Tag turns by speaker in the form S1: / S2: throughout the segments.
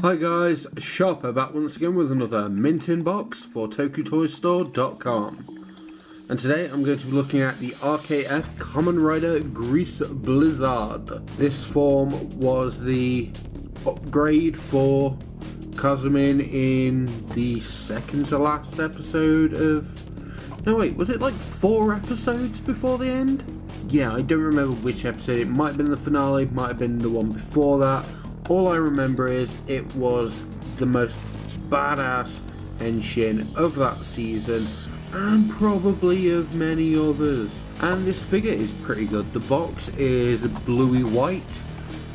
S1: Hi guys, Shopper back once again with another mint in box for TokuToyStore.com. And today I'm going to be looking at the RKF Kamen Rider Grease Blizzard. This form was the upgrade for Kamen in the second to last episode of... No wait, was it like 4 episodes before the end? Yeah, I don't remember which episode. It might have been the finale, might have been the one before that. All I remember is it was the most badass henshin of that season and probably of many others. And this figure is pretty good. The box is bluey white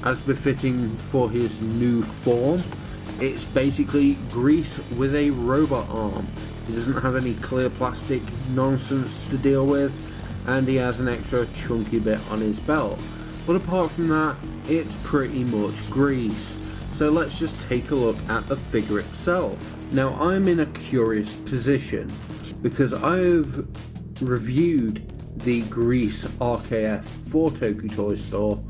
S1: as befitting for his new form. It's basically Grease with a robot arm. He doesn't have any clear plastic nonsense to deal with, and he has an extra chunky bit on his belt. But apart from that, it's pretty much Grease. So let's just take a look at the figure itself. Now I'm in a curious position because I've reviewed the Grease RKF for Toku Toy Store,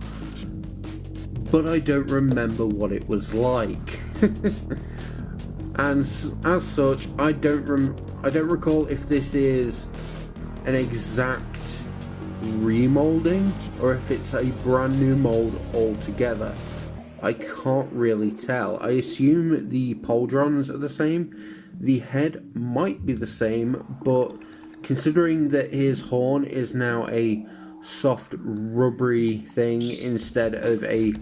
S1: but I don't remember what it was like. And as such, I don't recall if this is an exact remolding or if it's a brand new mold altogether. I can't really tell. I assume the pauldrons are the same. The head might be the same, but considering that his horn is now a soft rubbery thing instead of a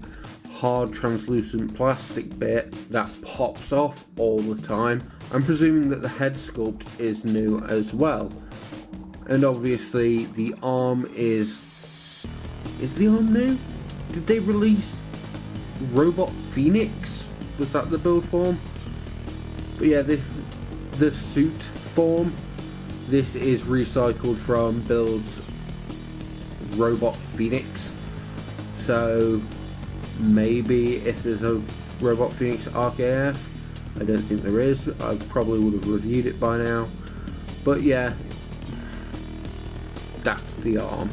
S1: hard translucent plastic bit that pops off all the time, I'm presuming that the head sculpt is new as well. And obviously the arm is the arm new? Did they release Robot Phoenix? Was that the build form? But yeah, the suit form, this is recycled from builds Robot Phoenix. So maybe if there's a Robot Phoenix RKF, I don't think there is. I probably would have reviewed it by now. But yeah, that's the arm.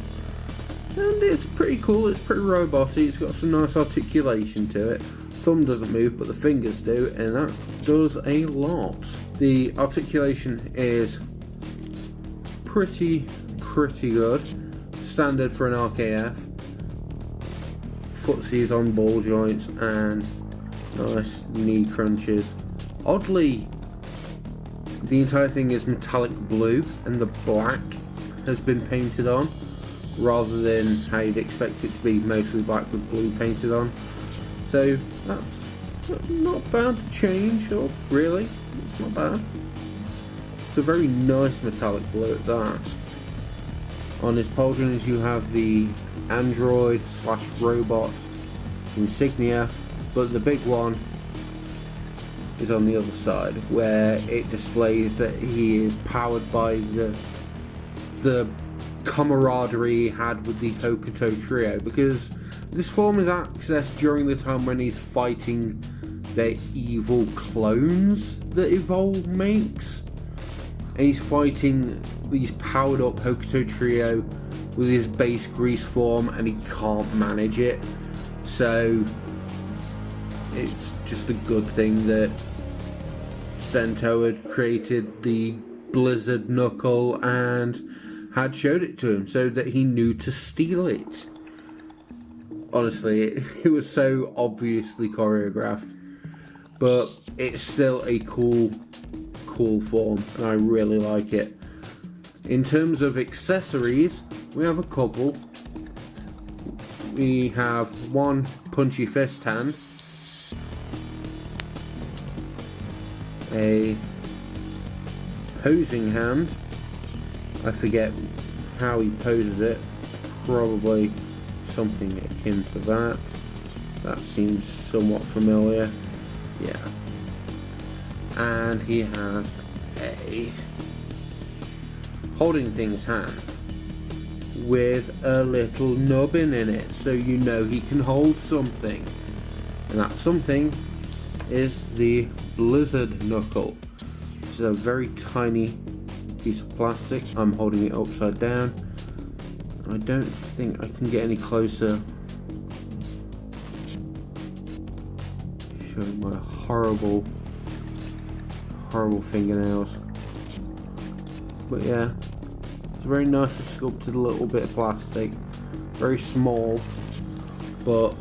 S1: And it's pretty cool, it's pretty roboty, it's got some nice articulation to it. Thumb doesn't move, but the fingers do, and that does a lot. The articulation is pretty good. Standard for an RKF. Footsies on ball joints and nice knee crunches. Oddly, the entire thing is metallic blue and the black has been painted on, rather than how you'd expect it to be mostly black with blue painted on. So that's not bad to change, or really, it's not bad. It's a very nice metallic blue at that. On his pauldrons you have the android / robot insignia, but the big one is on the other side, where it displays that he is powered by the camaraderie he had with the Hokuto trio, because this form is accessed during the time when he's fighting the evil clones that Evolve makes, and he's fighting these powered up Hokuto trio with his base Grease form, and he can't manage it. So it's just a good thing that Sento had created the Blizzard Knuckle and had showed it to him so that he knew to steal it. Honestly, it was so obviously choreographed, but it's still a cool form, and I really like it. In terms of accessories, we have a couple. We have one punchy fist hand, a posing hand. I forget how he poses it. Probably something akin to that. That seems somewhat familiar. Yeah. And he has a holding things hand with a little nubbin in it, so you know he can hold something. And that something is the Blizzard Knuckle. It's a very tiny piece of plastic. I'm holding it upside down. I don't think I can get any closer Showing my horrible fingernails. But yeah, it's very nicely sculpted little bit of plastic. Very small, but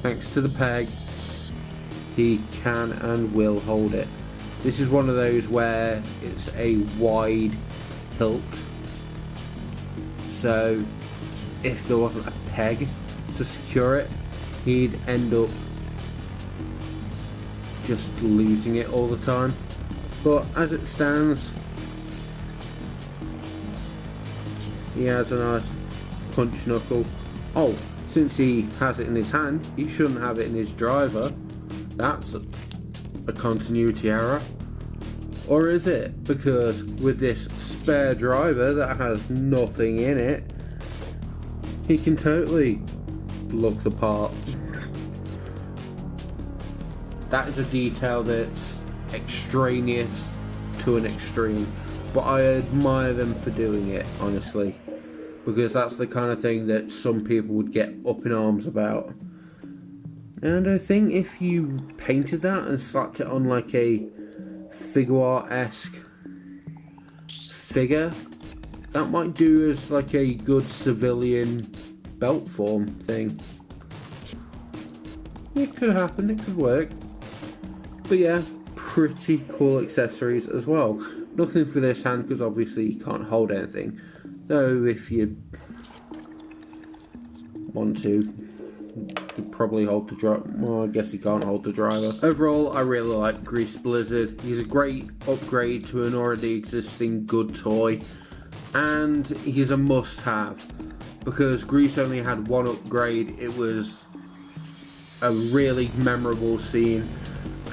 S1: thanks to the peg, he can and will hold it. This is one of those where it's a wide hilt, so if there wasn't a peg to secure it, he'd end up just losing it all the time. But as it stands, he has a nice punch knuckle. Oh, since he has it in his hand, he shouldn't have it in his driver. That's a continuity error. Or is it? Because with this spare driver that has nothing in it, he can totally look the part. That is a detail that's extraneous to an extreme, but I admire them for doing it, honestly, because that's the kind of thing that some people would get up in arms about. And I think if you painted that and slapped it on like a figure art-esque figure, that might do as like a good civilian belt form thing. It could happen, it could work. But yeah, pretty cool accessories as well. Nothing for this hand because obviously you can't hold anything. Though if you want to, you could probably hold the driver. Well, I guess you can't hold the driver. Overall, I really like Grease Blizzard. He's a great upgrade to an already existing good toy. And he's a must-have. Because Grease only had one upgrade. It was a really memorable scene.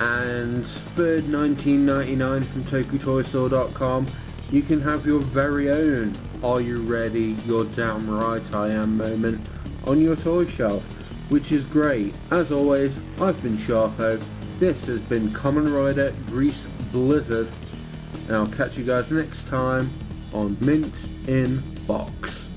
S1: And for $19.99 from TokuToyStore.com, you can have your very own "Are you ready? You're damn right I am" moment on your toy shelf, which is great. As always, I've been Sharpo. This has been Kamen Rider Grease Blizzard, and I'll catch you guys next time on Mint in Box.